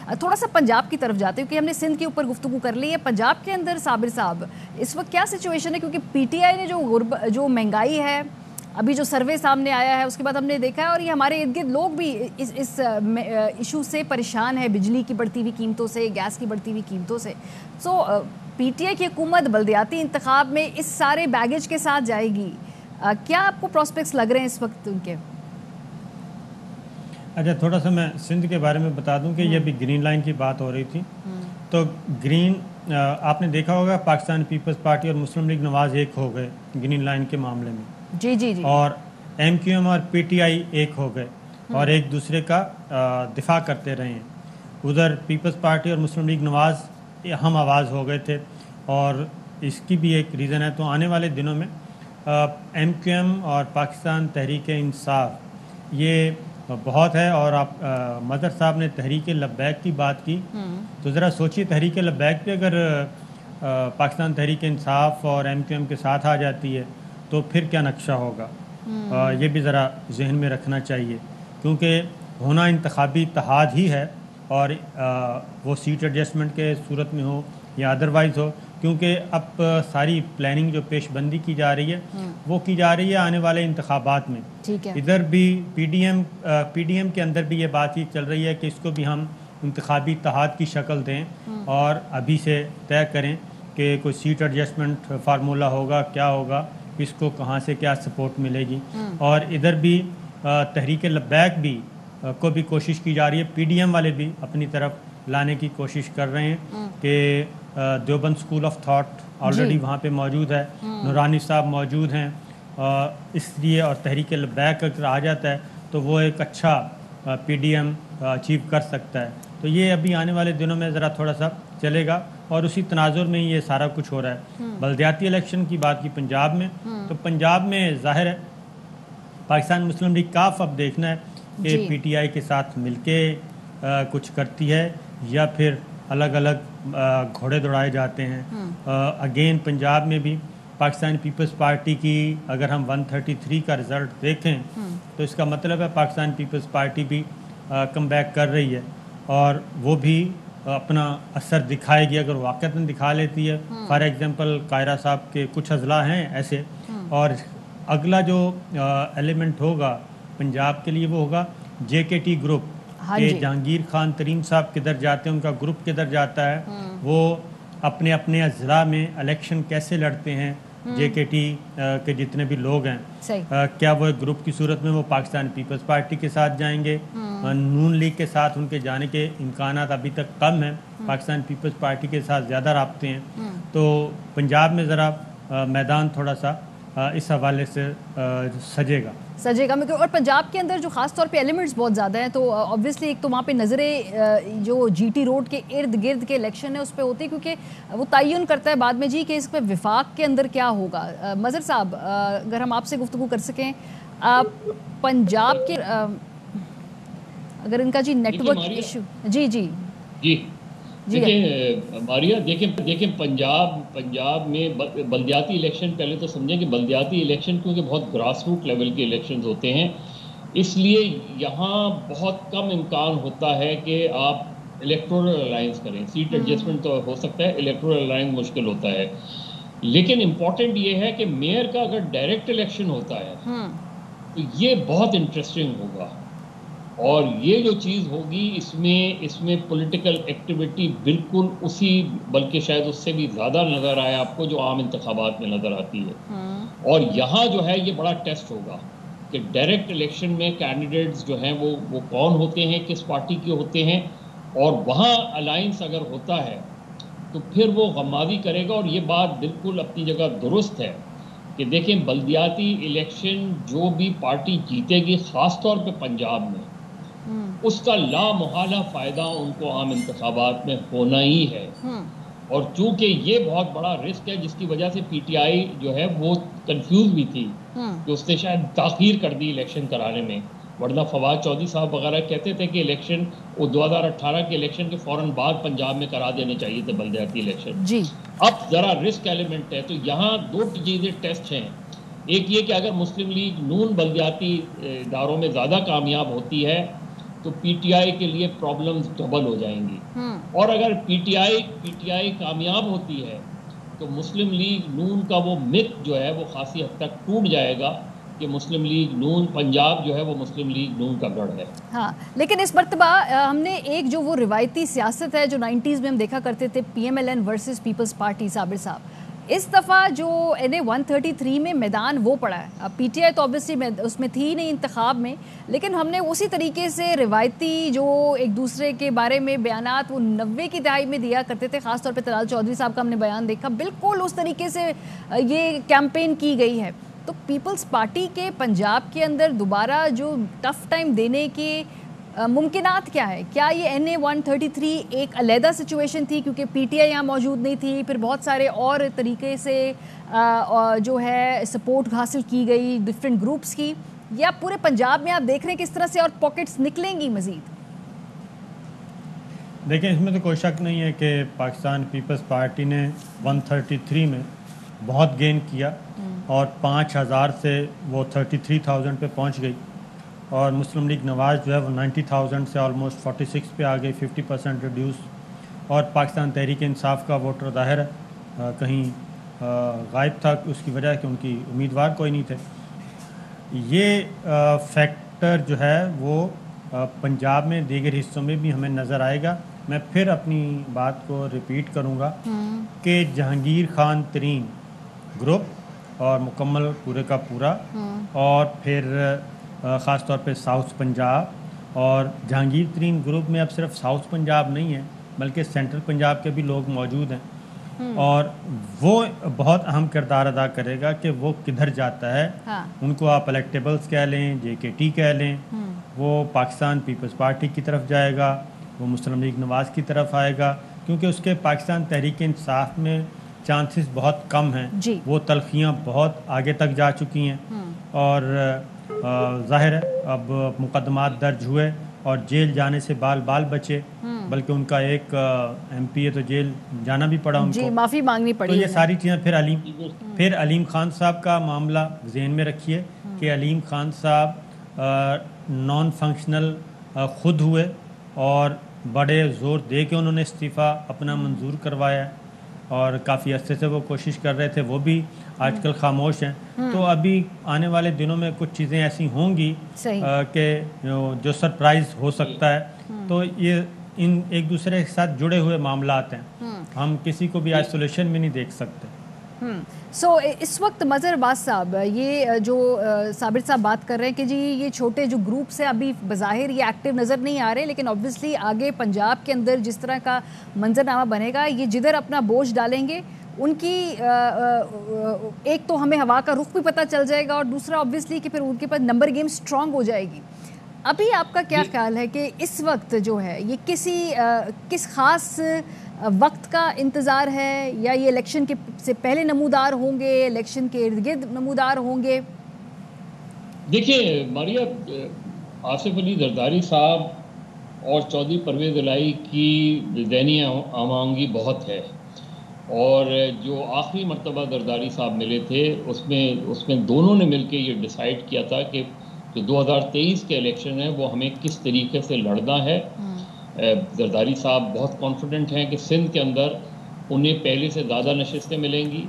تھوڑا سا پنجاب کی طرف جاتے ہیں کیونکہ ہم نے سندھ کے اوپر گفتگو کر لی ہے. پنجاب کے اندر صابر صاحب اس وقت کیا سچویشن ہے؟ کیونکہ پی ٹی آئی نے جو مہنگائی ہے ابھی جو سروے سامنے آیا ہے اس کے بعد ہم نے دیکھا ہے اور یہ ہمارے ارد گرد لوگ بھی اس ایشو سے پریشان ہے, بجلی کی بڑھتی ہوئی قیمتوں سے, گیس کی بڑھتی ہوئی قیمتوں سے. سو پی ٹی آئی کی حکومت بلدیاتی انتخاب میں اس سارے بیگیج کے ساتھ جائے گی, کیا آپ کو پراسپیکٹس لگ رہے ہیں اس وقت ان کے؟ اچھا, تھوڑا سا میں سندھ کے بارے میں بتا دوں کہ یہ بھی گرین لائن کی بات ہو رہی تھی. تو گرین آپ نے دیکھا ہوگا پاکستان پیپلز پارٹی اور مسلم لیگ نواز ایک ہو گئے گرین لائن کے معاملے میں. جی جی جی. اور ایم کیو ایم اور پی ٹی آئی ایک ہو گئے اور ایک دوسرے کا دفاع کرتے رہے ہیں. ادھر پیپلز پارٹی اور مسلم لیگ نواز ہم آواز ہو گئے تھے اور اس کی بھی ایک ریزن ہے. تو آنے والے دنوں میں ایم کیو ایم اور پاکستان تحریک انصاف یہ بہت ہے. اور آپ مظہر صاحب نے تحریک لبیک کی بات کی تو ذرا سوچیے, تحریک لبیک پہ اگر پاکستان تحریک انصاف اور ایم کیو ایم کے ساتھ آ جاتی ہے تو پھر کیا نقشہ ہوگا, یہ بھی ذرا ذہن میں رکھنا چاہیے. کیونکہ ہونا انتخابی اتحاد ہی ہے اور وہ سیٹ ایڈجسٹمنٹ کے صورت میں ہو یا ادروائز ہو, کیونکہ اب ساری پلاننگ جو پیش بندی کی جا رہی ہے وہ کی جا رہی ہے آنے والے انتخابات میں. ادھر بھی پی ڈی ایم کے اندر بھی یہ بات چیت چل رہی ہے کہ اس کو بھی ہم انتخابی اتحاد کی شکل دیں اور ابھی سے طے کریں کہ کوئی سیٹ ایڈجسٹمنٹ فارمولہ ہوگا, کیا ہوگا, کس کو کہاں سے کیا سپورٹ ملے گی. اور ادھر بھی تحریک لبیک بھی کو بھی کوشش کی جا رہی ہے, پی ڈی ایم والے بھی اپنی طرف لانے کی کوشش کر رہے ہیں کہ Deoband school of thought already وہاں پہ موجود ہے, نورانی صاحب موجود ہیں اس لیے, اور تحریک لبیک اگر آ جاتا ہے تو وہ ایک اچھا پی ڈی ایم اچیو کر سکتا ہے. تو یہ ابھی آنے والے دنوں میں ذرا تھوڑا سا چلے گا اور اسی تناظر میں ہی یہ سارا کچھ ہو رہا ہے. بلدیاتی الیکشن کی بات کی پنجاب میں, تو پنجاب میں ظاہر ہے پاکستان مسلم لیگ کاف اب دیکھنا ہے کہ پی ٹی آئی کے ساتھ مل کے کچھ کرتی ہے یا پھر الگ الگ گھوڑے دوڑائے جاتے ہیں. اگین پنجاب میں بھی پاکستان پیپلز پارٹی کی اگر ہم 133 کا رزلٹ دیکھیں تو اس کا مطلب ہے پاکستان پیپلز پارٹی بھی کم بیک کر رہی ہے اور وہ بھی اپنا اثر دکھائے گی اگر واقعتاً دکھا لیتی ہے. فار ایگزامپل قاہرہ صاحب کے کچھ اضلاع ہیں ایسے, اور اگلا جو ایلیمنٹ ہوگا پنجاب کے لیے وہ ہوگا جے کے ٹی گروپ, کہ جہانگیر خان ترین صاحب کدھر جاتے ہیں, ان کا گروپ کدھر جاتا ہے, وہ اپنے اپنے اضلاع میں الیکشن کیسے لڑتے ہیں. جے کے ٹی کے جتنے بھی لوگ ہیں کیا وہ ایک گروپ کی صورت میں وہ پاکستان پیپلز پارٹی کے ساتھ جائیں گے, نون لیگ کے ساتھ ان کے جانے کے امکانات ابھی تک کم ہیں, پاکستان پیپلز پارٹی کے ساتھ زیادہ رابطے ہیں. تو پنجاب میں ذرا میدان تھوڑا سا اس حوالے سے سجے گا. اور پنجاب کے اندر جو خاص طور پہ ایلیمنٹس بہت زیادہ ہیں, تو آبویسلی ایک تو وہاں پہ نظریں جو جی ٹی روڈ کے ارد گرد کے الیکشن ہے اس پہ ہوتی ہے, کیونکہ وہ تعین کرتا ہے بعد میں جی کہ اس پہ وفاق کے اندر کیا ہوگا. مظہر صاحب اگر ہم آپ سے گفتگو کر سکیں, پنجاب کے اگر ان کا نیٹ ورک ایشو. جی جی جی دیکھیں ماریا, دیکھیں پنجاب میں بلدیاتی الیکشن, پہلے تو سمجھیں کہ بلدیاتی الیکشن کیونکہ بہت گراس روٹ لیول کے الیکشنز ہوتے ہیں, اس لیے یہاں بہت کم امکان ہوتا ہے کہ آپ الیکٹورل الائنس کریں. سیٹ ایڈجسٹمنٹ تو ہو سکتا ہے, الیکٹورل الائنس مشکل ہوتا ہے. لیکن امپورٹنٹ یہ ہے کہ میئر کا اگر ڈائریکٹ الیکشن ہوتا ہے تو یہ بہت انٹرسٹنگ ہوگا, اور یہ جو چیز ہوگی اس میں پولیٹیکل ایکٹیویٹی بالکل اسی بلکہ شاید اس سے بھی زیادہ نظر آئے آپ کو جو عام انتخابات میں نظر آتی ہے. اور یہاں جو ہے یہ بڑا ٹیسٹ ہوگا کہ ڈائریکٹ الیکشن میں کینڈیڈیٹس جو ہیں وہ کون ہوتے ہیں, کس پارٹی کے ہوتے ہیں, اور وہاں الائنس اگر ہوتا ہے تو پھر وہ غمازی کرے گا. اور یہ بات بالکل اپنی جگہ درست ہے کہ دیکھیں بلدیاتی الیکشن جو بھی پارٹی جیتے گی خاص طور پہ پنجاب میں, اس کا لا محالہ فائدہ ان کو عام انتخابات میں ہونا ہی ہے. اور چونکہ یہ بہت بڑا رسک ہے جس کی وجہ سے پی ٹی آئی جو ہے وہ کنفیوز بھی تھی کہ اس نے شاید تاخیر کر دی الیکشن کرانے میں, ورنہ فواد چودھری صاحب وغیرہ کہتے تھے کہ الیکشن وہ 2018 کے الیکشن کے فوراً بعد پنجاب میں کرا دینے چاہیے تھے بلدیاتی الیکشن. اب ذرا رسک ایلیمنٹ ہے, تو یہاں دو چیزیں ٹیسٹ ہیں. ایک یہ کہ اگر مسلم لیگ نون بلدیاتی اداروں میں زیادہ کامیاب ہوتی ہے تو پی ٹی آئی کے لیے پرابلمز ڈبل ہو جائیں گی. اور اگر پی ٹی آئی کامیاب ہوتی ہے تو مسلم لیگ نون کا وہ مت جو ہے وہ خاصی حد تک ٹوٹ جائے گا کہ مسلم لیگ نون پنجاب جو ہے وہ مسلم لیگ نون کا گڑھ ہے. ہاں، لیکن اس مرتبہ ہم نے ایک جو وہ روایتی سیاست ہے جو 90s میں ہم دیکھا کرتے تھے، P M L N versus Peoples Party, Sabir صاحب، اس دفعہ جو NA 133 میں میدان وہ پڑا ہے. اب پی ٹی آئی تو آبویسلی اس میں تھی نہیں انتخاب میں، لیکن ہم نے اسی طریقے سے روایتی جو ایک دوسرے کے بارے میں بیانات وہ 90 کی دہائی میں دیا کرتے تھے، خاص طور پہ طلال چودھری صاحب کا ہم نے بیان دیکھا، بالکل اس طریقے سے یہ کیمپین کی گئی ہے. تو پیپلز پارٹی کے پنجاب کے اندر دوبارہ جو ٹف ٹائم دینے کے ممکنات کیا ہے؟ کیا یہ NA 133 ایک علیحدہ سچویشن تھی کیونکہ پی ٹی آئی یہاں موجود نہیں تھی، پھر بہت سارے اور طریقے سے جو ہے سپورٹ حاصل کی گئی ڈفرینٹ گروپس کی، یا پورے پنجاب میں آپ دیکھ رہے ہیں کس طرح سے اور پاکٹس نکلیں گی مزید؟ دیکھیں، اس میں تو کوئی شک نہیں ہے کہ پاکستان پیپلز پارٹی نے 133 میں بہت گین کیا اور 5000 سے وہ 33,000 پہ پہنچ گئی، اور مسلم لیگ نواز جو ہے وہ 90,000 سے آلموسٹ 46 پہ آ گئی، 50% ریڈیوس. اور پاکستان تحریک انصاف کا ووٹر ظاہر ہے کہیں غائب تھا، اس کی وجہ کہ ان کی امیدوار کوئی نہیں تھے. یہ فیکٹر جو ہے وہ پنجاب میں دیگر حصوں میں بھی ہمیں نظر آئے گا. میں پھر اپنی بات کو ریپیٹ کروں گا کہ جہانگیر خان ترین گروپ اور مکمل پورے کا پورا، اور پھر خاص طور پہ ساؤتھ پنجاب، اور جہانگیر ترین گروپ میں اب صرف ساؤتھ پنجاب نہیں ہے بلکہ سینٹرل پنجاب کے بھی لوگ موجود ہیں، اور وہ بہت اہم کردار ادا کرے گا کہ وہ کدھر جاتا ہے. ان کو آپ الیکٹیبلز کہہ لیں، JKT کہہ لیں، وہ پاکستان پیپلز پارٹی کی طرف جائے گا، وہ مسلم لیگ نواز کی طرف آئے گا، کیونکہ اس کے پاکستان تحریک انصاف میں چانسز بہت کم ہیں. وہ تلخیاں بہت آگے تک جا چکی ہیں، اور ظاہر ہے اب مقدمات درج ہوئے اور جیل جانے سے بال بچے، بلکہ ان کا ایک MP ہے تو جیل جانا بھی پڑا ان کو، معافی مانگنی پڑی. تو یہ ساری چیزیں پھر علیم خان صاحب کا معاملہ ذہن میں رکھیے کہ علیم خان صاحب نان فنکشنل خود ہوئے اور بڑے زور دے کے انہوں نے استعفیٰ اپنا منظور کروایا، اور کافی عرصے سے وہ کوشش کر رہے تھے، وہ بھی آج کل خاموش ہیں. تو ابھی آنے والے دنوں میں کچھ چیزیں ایسی ہوں گی کہ جو سرپرائز ہو سکتا ہے. تو یہ ان ایک دوسرے کے ساتھ جڑے ہوئے معاملات ہیں، ہم کسی کو بھی آئسولیشن میں نہیں دیکھ سکتے. سو اس وقت مظہر عباس صاحب، یہ جو صابر صاحب بات کر رہے ہیں کہ جی یہ چھوٹے جو گروپس ہیں ابھی بظاہر یہ ایکٹیو نظر نہیں آ رہے، لیکن آبویسلی آگے پنجاب کے اندر جس طرح کا منظرنامہ بنے گا، یہ جدھر اپنا بوجھ ڈالیں گے ان کی ایک تو ہمیں ہوا کا رخ بھی پتہ چل جائے گا، اور دوسرا آبویسلی کہ پھر ان کے پاس نمبر گیم سٹرونگ ہو جائے گی. ابھی آپ کا کیا خیال ہے کہ اس وقت جو ہے یہ کس خاص وقت کا انتظار ہے، یا یہ الیکشن کے سے پہلے نمودار ہوں گے، الیکشن کے ارد گرد نمودار ہوں گے؟ دیکھیں ماریہ، آصف علی زرداری صاحب اور چودھری پرویز الہی کی ذہنی ہماہنگی بہت ہے، اور جو آخری مرتبہ زرداری صاحب ملے تھے اس میں دونوں نے مل کے یہ ڈیسائیڈ کیا تھا کہ جو 2023 کے الیکشن ہے وہ ہمیں کس طریقے سے لڑنا ہے. زرداری صاحب بہت کانفیڈنٹ ہیں کہ سندھ کے اندر انہیں پہلے سے زیادہ نشستیں ملیں گی،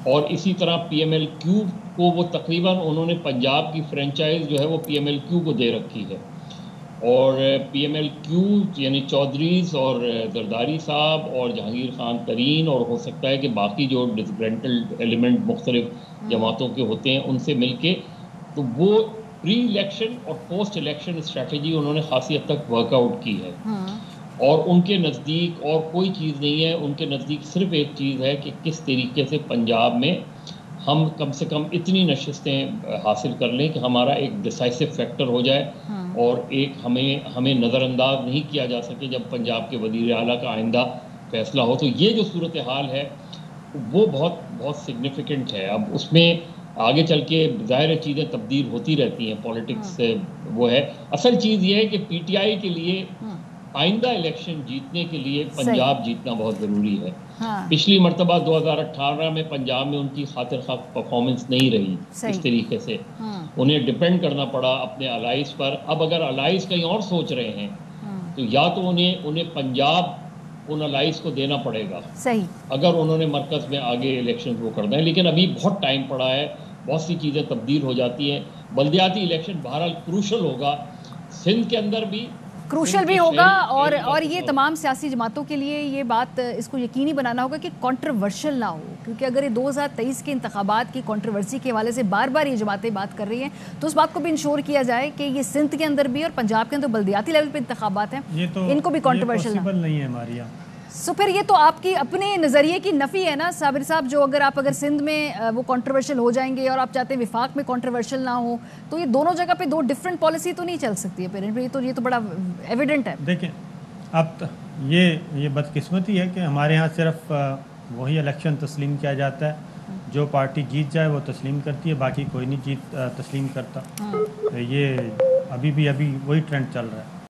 اور اسی طرح PMLQ کو وہ تقریباً انہوں نے پنجاب کی فرنچائز جو ہے وہ PMLQ کو دے رکھی ہے، اور PMLQ یعنی چودھریز اور زرداری صاحب اور جہانگیر خان ترین، اور ہو سکتا ہے کہ باقی جو ڈسگرینٹل ایلیمنٹ مختلف جماعتوں کے ہوتے ہیں ان سے مل کے، تو وہ پری الیکشن اور پوسٹ الیکشن اسٹریٹجی انہوں نے خاصی حد تک ورک آؤٹ کی ہے. اور ان کے نزدیک اور کوئی چیز نہیں ہے، ان کے نزدیک صرف ایک چیز ہے کہ کس طریقے سے پنجاب میں ہم کم سے کم اتنی نشستیں حاصل کر لیں کہ ہمارا ایک ڈیسائسو فیکٹر ہو جائے، اور ایک ہمیں نظر انداز نہیں کیا جا سکے جب پنجاب کے وزیر اعلیٰ کا آئندہ فیصلہ ہو. تو یہ جو صورتحال ہے وہ بہت بہت سگنیفیکنٹ ہے. اب اس میں آگے چل کے ظاہر چیزیں تبدیل ہوتی رہتی ہیں، پولیٹکس وہ ہے. اصل چیز یہ ہے کہ PTI کے لیے آئندہ الیکشن جیتنے کے لیے پنجاب جیتنا بہت ضروری ہے. ہاں. پچھلی مرتبہ 2018 میں پنجاب میں ان کی خاطر خواہ پرفارمنس نہیں رہی اس طریقے سے. انہیں ڈیپینڈ کرنا پڑا اپنے الائز پر. اب اگر الائز کہیں اور سوچ رہے ہیں تو یا تو انہیں پنجاب ان الائز کو دینا پڑے گا صحیح اگر انہوں نے مرکز میں آگے الیکشن وہ کرنا ہے. لیکن ابھی بہت ٹائم پڑا ہے, بہت سی چیزیں تبدیل ہو جاتی ہیں. بلدیاتی الیکشن بہرحال کروشل ہوگا, سندھ کے اندر بھی کروشل بھی ہوگا, اور یہ تمام سیاسی جماعتوں کے لیے یہ بات اس کو یقینی بنانا ہوگا کہ کنٹروورشل نہ ہو, کیونکہ اگر یہ 2023 کے انتخابات کی کنٹروورسی کے حوالے سے بار بار یہ جماعتیں بات کر رہی ہیں تو اس بات کو بھی انشور کیا جائے کہ یہ سندھ کے اندر بھی اور پنجاب کے اندر بلدیاتی لیول پہ انتخابات ہیں, ان کو بھی کنٹروورشل نہیں ہے ہمارے. سو پھر یہ تو آپ کی اپنے نظریے کی نفی ہے نا صابر صاحب, جو اگر سندھ میں وہ کنٹروورشل ہو جائیں گے اور آپ چاہتے ہیں وفاق میں کنٹروورشل نہ ہو تو یہ دونوں جگہ پہ دو ڈیفرنٹ پالیسی تو نہیں چل سکتی ہے. یہ تو بڑا ایویڈنٹ ہے. دیکھیں اب یہ بدقسمتی ہے کہ ہمارے ہاں صرف وہی الیکشن تسلیم کیا جاتا ہے, جو پارٹی جیت جائے وہ تسلیم کرتی ہے, باقی کوئی نہیں تسلیم کرتا. یہ ابھی وہی ٹرینڈ چل رہا ہے.